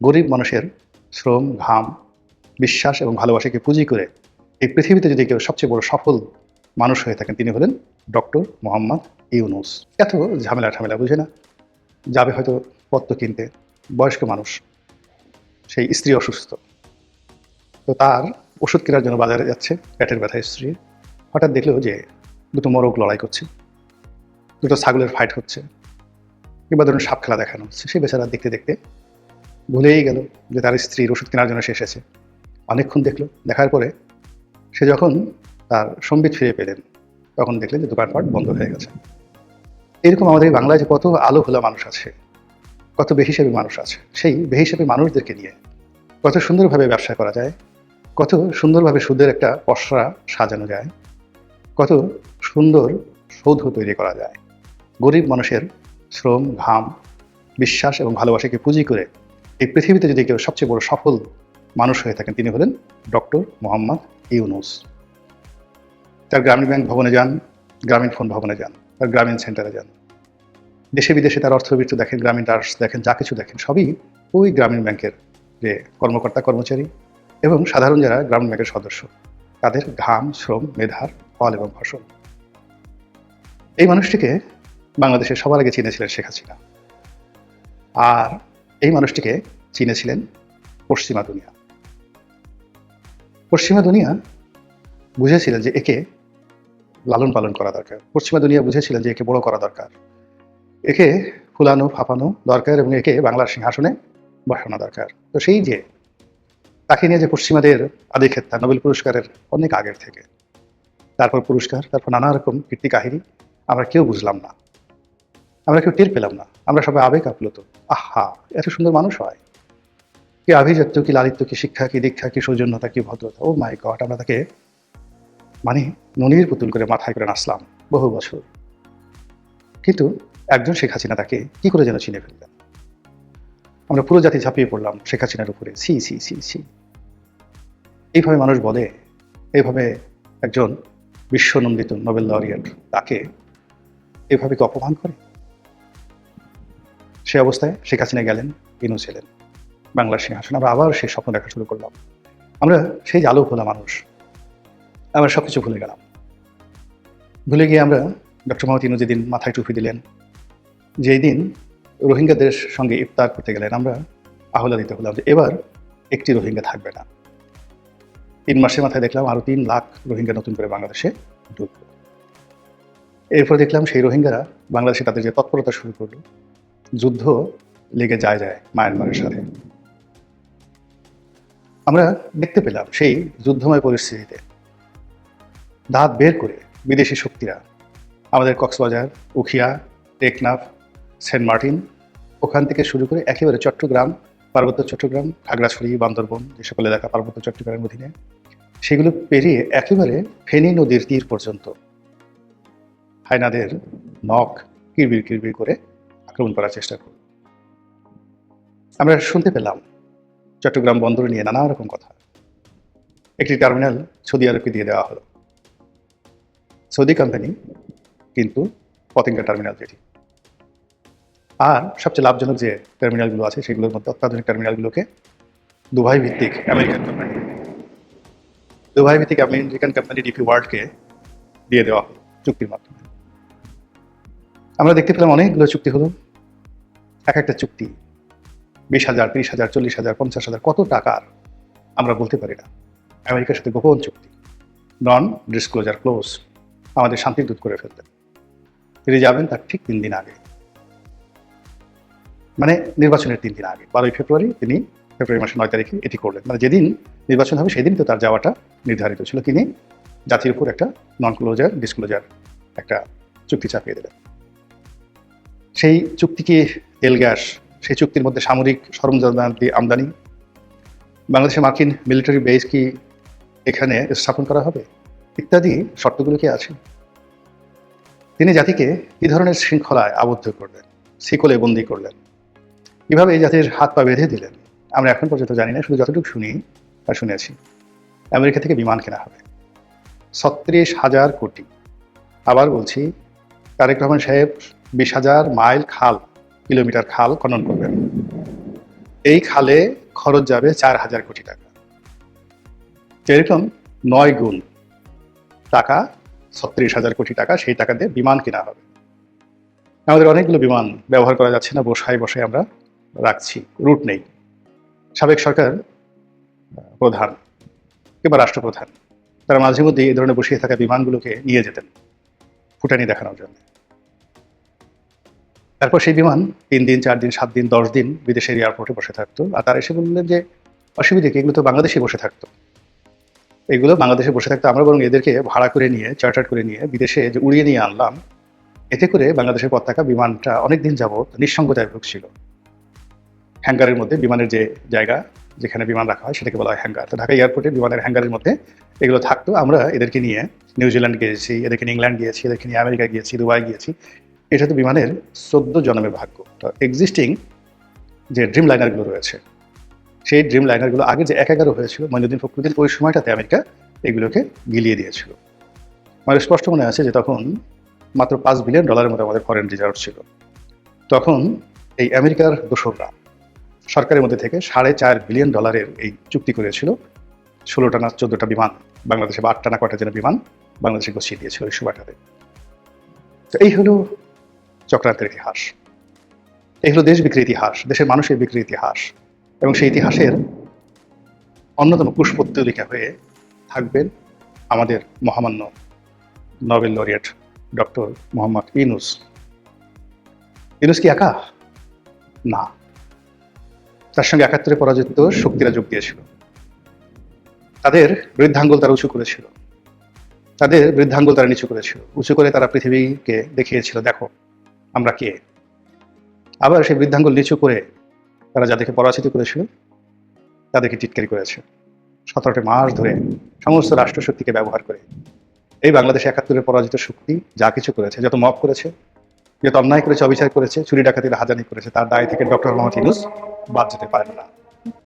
গরিব মানুষের শ্রম, ঘাম, বিশ্বাস এবং ভালোবাসাকে পুঁজি করে এই পৃথিবীতে যদি কেউ সবচেয়ে বড় সফল মানুষ হয়ে থাকেন তিনি হলেন ডক্টর মোহাম্মদ ইউনূস। এত ঝামেলা বুঝে না? যাবে হয়তো পত্র কিনতে, বয়স্ক মানুষ, সেই স্ত্রী অসুস্থ। তো তার ওষুধ কেনার জন্য বাজারে যাচ্ছে, পেটের ব্যথায় স্ত্রীর। হঠাৎ দেখলো যে দুটো মোরগ লড়াই করছে, দুটো ছাগলের ফাইট হচ্ছে, কিংবা ধরুন সাপ খেলা দেখানো হচ্ছে। সে বেচারা দেখতে দেখতে ভুলেই গেল যে তার স্ত্রীর ওষুধ কেনার জন্য সে এসেছে। অনেকক্ষণ দেখলো, দেখার পরে সে যখন তার সম্বিত ফিরে পেলেন তখন দেখলেন যে দোকানপাট বন্ধ হয়ে গেছে। এরকম আমাদের এই বাংলায় যে কত আলো ভোলা মানুষ আছে, কত বেহিসাবি মানুষ আছে, সেই বেহিসাবি মানুষদেরকে নিয়ে কত সুন্দরভাবে ব্যবসা করা যায়, কত সুন্দরভাবে সুদের একটা পসরা সাজানো যায়, কত সুন্দর সৌধ তৈরি করা যায়। গরিব মানুষের শ্রম, ঘাম, বিশ্বাস এবং ভালোবাসাকে পুঁজি করে এই পৃথিবীতে যদি কেউ সবচেয়ে বড় সফল মানুষ হয়ে থাকেন তিনি হলেন ডক্টর মোহাম্মদ ইউনূস। তার গ্রামীণ ব্যাংক ভবনে যান, গ্রামীণ ফোন ভবনে যান, তার গ্রামীণ সেন্টারে যান, দেশে বিদেশে তার অর্থবৃত্ত দেখেন, গ্রামীণ ট্রাস্ট দেখেন, যা কিছু দেখেন সবই ওই গ্রামীণ ব্যাংকের যে কর্মকর্তা কর্মচারী এবং সাধারণ যারা গ্রামীণ ব্যাংকের সদস্য, তাদের ঘাম, শ্রম, মেধার ফল এবং ফসল। এই মানুষটিকে বাংলাদেশের সবার আগে চিনেছিলেন শেখ হাসিনা, আর এই মানুষটিকে চিনেছিলেন পশ্চিমা দুনিয়া। পশ্চিমা দুনিয়া বুঝেছিলেন যে একে লালন পালন করা দরকার, পশ্চিমা দুনিয়া বুঝেছিলেন যে একে বড় করা দরকার, একে ফুলানো ফাঁপানো দরকার এবং একে বাংলার সিংহাসনে বসানো দরকার। তো সেই যে তাকে নিয়ে যে পশ্চিমাদের আদিক্ষেতা, নোবেল পুরস্কারের অনেক আগের থেকে, তারপর পুরস্কার, তারপর নানা রকম কীর্তি কাহিনী, আমরা কেউ বুঝলাম না, আমরা কেউ টের পেলাম না। আমরা সবাই আবেগ আপ্লুত। আহা, এত সুন্দর মানুষ হয়! কি আভিজাত্য, কি লালিত্য, কি শিক্ষা, কি দীক্ষা, কি সৌজন্যতা, কি ভদ্রতা! ও মাই গড! আমরা তাকে মানে ননির পুতুল করে মাথায় করে নাচলাম বহু বছর। কিন্তু একজন শেখ হাসিনা তাকে কি করে যেন চিনে ফেললেন। আমরা পুরো জাতি ঝাঁপিয়ে পড়লাম শেখ হাসিনার উপরে। ছি ছি ছি ছি! এইভাবে মানুষ বলে, এইভাবে একজন বিশ্বনন্দিত নোবেল লরিয়েট তাকে এইভাবে কি অপমান করে? সে অবস্থায় শেখ হাসিনা গেলেন, ইউনূস এলেন, বাংলার সিংহাসন। আমরা আবার সেই স্বপ্ন দেখা শুরু করলাম। আমরা সেই যে আলো ভোলা মানুষ, আমরা সবকিছু ভুলে গেলাম। ভুলে গিয়ে আমরা ডক্টর মোহাম্মদ ইউনূস যেদিন মাথায় টুপি দিলেন, যেই দিন রোহিঙ্গাদের সঙ্গে ইফতার করতে গেলেন, আমরা আহ্লাদিত হলাম যে এবার একটি রোহিঙ্গা থাকবে না। ৩ মাসের মাথায় দেখলাম আরো ৩ লাখ রোহিঙ্গা নতুন করে বাংলাদেশে ঢুকবে। এরপর দেখলাম সেই রোহিঙ্গারা বাংলাদেশে তাদের যে তৎপরতা শুরু করলো, যুদ্ধ লেগে যায় মায়ানমারের সাথে। আমরা দেখতে পেলাম সেই যুদ্ধময় পরিস্থিতিতে দাঁত বের করে বিদেশি শক্তিরা আমাদের কক্সবাজার, উখিয়া, টেকনাফ, সেন্ট মার্টিন, ওখান থেকে শুরু করে একেবারে চট্টগ্রাম, পার্বত্য চট্টগ্রাম, খাগড়াছড়ি, বান্দরবন, যে সকল এলাকা পার্বত্য চট্টগ্রামের অধীনে, সেগুলো পেরিয়ে একেবারে ফেনী নদীর তীর পর্যন্ত হায়নাদের নখ কিরবির করে আক্রমণ করার চেষ্টা করল। আমরা শুনতে পেলাম চট্টগ্রাম বন্দর নিয়ে নানা রকম কথা। একটি টার্মিনাল সৌদি আরবকে দিয়ে দেওয়া হলো, সৌদি কোম্পানি, কিন্তু পতেঙ্গা টার্মিনাল যেটি। আর সবচেয়ে লাভজনক যে টার্মিনালগুলো আছে সেগুলোর মধ্যে অত্যাধুনিক টার্মিনালগুলোকে দুবাই ভিত্তিক আমেরিকান কোম্পানি ডিপি ওয়ার্ল্ডকে দিয়ে দেওয়া হলো চুক্তির মাধ্যমে। আমরা দেখতে পেলাম অনেকগুলো চুক্তি হলো। এক একটা চুক্তি 20,000, 30,000, 40,000, 50,000 কত টাকার আমরা বলতে পারি না। আমেরিকার সাথে গোপন চুক্তি, নন ডিসক্লোজার ক্লোজ, আমাদের শান্তির দূত করে ফেলতেন। তিনি যাবেন তার ঠিক 3 দিন আগে, মানে নির্বাচনের 3 দিন আগে, 12ই ফেব্রুয়ারি তিনি ফেব্রুয়ারি মাসের 9 তারিখে এটি করলেন। মানে যেদিন নির্বাচন হবে সেদিন তো তার যাওয়াটা নির্ধারিত ছিল। তিনি জাতির উপর একটা নন ডিসক্লোজার একটা চুক্তি চাপিয়ে দিলেন। সেই চুক্তিকে তেল গ্যাস, সেই চুক্তির মধ্যে সামরিক সরঞ্জাম আমদানি, বাংলাদেশে মার্কিন মিলিটারি বেস কি এখানে স্থাপন করা হবে ইত্যাদি শর্তগুলো কি আছে। তিনি জাতিকে কী ধরনের শৃঙ্খলায় আবদ্ধ করলেন, শিকলে বন্দী করলেন, কীভাবে এই জাতির হাত পা বেঁধে দিলেন, আমরা এখন পর্যন্ত জানি না। শুধু যতটুকু শুনি আর শুনেছি, আমেরিকা থেকে বিমান কেনা হবে 36,000 কোটি। আবার বলছি, তারেক রহমান সাহেব 20,000 মাইল কিলোমিটার খাল খনন করবেন। এই খালে খরচ যাবে 4,000 কোটি টাকা। এরকম 9 গুণ টাকা, 36,000 কোটি টাকা, সেই টাকা দিয়ে বিমান কেনা হবে। আমাদের অনেকগুলো বিমান ব্যবহার করা যাচ্ছে না, বসায় বসায় আমরা রাখছি, রুট নেই। সাবেক সরকার প্রধান কিংবা রাষ্ট্রপ্রধান তারা মাঝে মধ্যে এই ধরনের বসিয়ে থাকা বিমানগুলোকে নিয়ে যেতেন ফুটানি দেখানোর জন্য। তারপর সেই বিমান 3 দিন, 4 দিন, 7 দিন, 10 দিন বিদেশের এয়ারপোর্টে বসে থাকতো। আর তারা এসে বললেন যে অসুবিধা কি, এগুলো তো বাংলাদেশে বসে থাকতো, এগুলো বাংলাদেশে বসে থাকতো, আমরা বরং এদেরকে ভাড়া করে নিয়ে, চার্টার করে নিয়ে বিদেশে যে উড়িয়ে নিয়ে আনলাম, এতে করে বাংলাদেশের পতাকা বিমানটা অনেকদিন যাবৎ নিঃসঙ্গতায় ভুগছিল। হ্যাঙ্গারের মধ্যে বিমানের যে জায়গা যেখানে বিমান রাখা হয় সেটাকে বলা হয় হ্যাঙ্গার। তো ঢাকা এয়ারপোর্টে বিমানের হ্যাঙ্গারের মধ্যে এগুলো থাকতো। আমরা এদেরকে নিয়ে নিউজিল্যান্ড গিয়েছি, এদেরকে নিয়ে ইংল্যান্ড গিয়েছি, এদেরকে নিয়ে আমেরিকা গিয়েছি, দুবাই গিয়েছি। এটা তো বিমানের 14 জন্মের ভাগ্য। তো এক্সিস্টিং যে ড্রিম লাইনারগুলো রয়েছে, সেই ড্রিম লাইনারগুলো আগে যে 11 হয়েছিল মঈনুদ্দিন ফখরুদ্দিন, ওই সময়টাতে আমেরিকা এগুলোকে গিলিয়ে দিয়েছিল। আমার স্পষ্ট মনে আছে যে তখন মাত্র $5 বিলিয়ন মতো আমাদের ফরেন রিজার্ভ ছিল। তখন এই আমেরিকার দোসররা সরকারের মধ্যে থেকে $4.5 বিলিয়ন এই চুক্তি করেছিল। 16টা না 14টা বিমান বাংলাদেশে, বা 8টা না কয়টা যেন বিমান বাংলাদেশে গছিয়ে দিয়েছিল ওই সময়টাতে। তো এই হলো চক্রান্তের ইতিহাস, এই হলো দেশ বিক্রির ইতিহাস, দেশের মানুষের বিক্রির ইতিহাস। এবং সেই ইতিহাসের অন্যতম কুশপুত্তলিকা হয়ে থাকবেন আমাদের মহামান্য Nobel laureate doctor Mohammad Yunus. Yunus কি একা? না, তার সঙ্গে 71-এ পরাজিত শক্তিরা যোগ দিয়েছিল। তাদের বৃদ্ধাঙ্গুল তারা উঁচু করেছিল, তাদের বৃদ্ধাঙ্গুল তারা নিচু করেছিল, উঁচু করে তারা পৃথিবীকে দেখিয়েছিল, দেখো আমরা কে। আবার সেই বৃদ্ধাঙ্গুল নিচু করে তারা যাদেরকে পরাজিত করেছিল তাদেরকে টিটকারি করেছে। 17টা মাস ধরে সমস্ত রাষ্ট্রশক্তিকে ব্যবহার করে এই বাংলাদেশে 71-এর পরাজিত শক্তি যা কিছু করেছে, যত মব করেছে, যত অন্যায় করেছে, অবিচার করেছে, চুরি ডাকাতি রাহাজানি করেছে, তার দায় থেকে ডক্টর মোহাম্মদ ইউনূস বাদ যেতে পারেন না।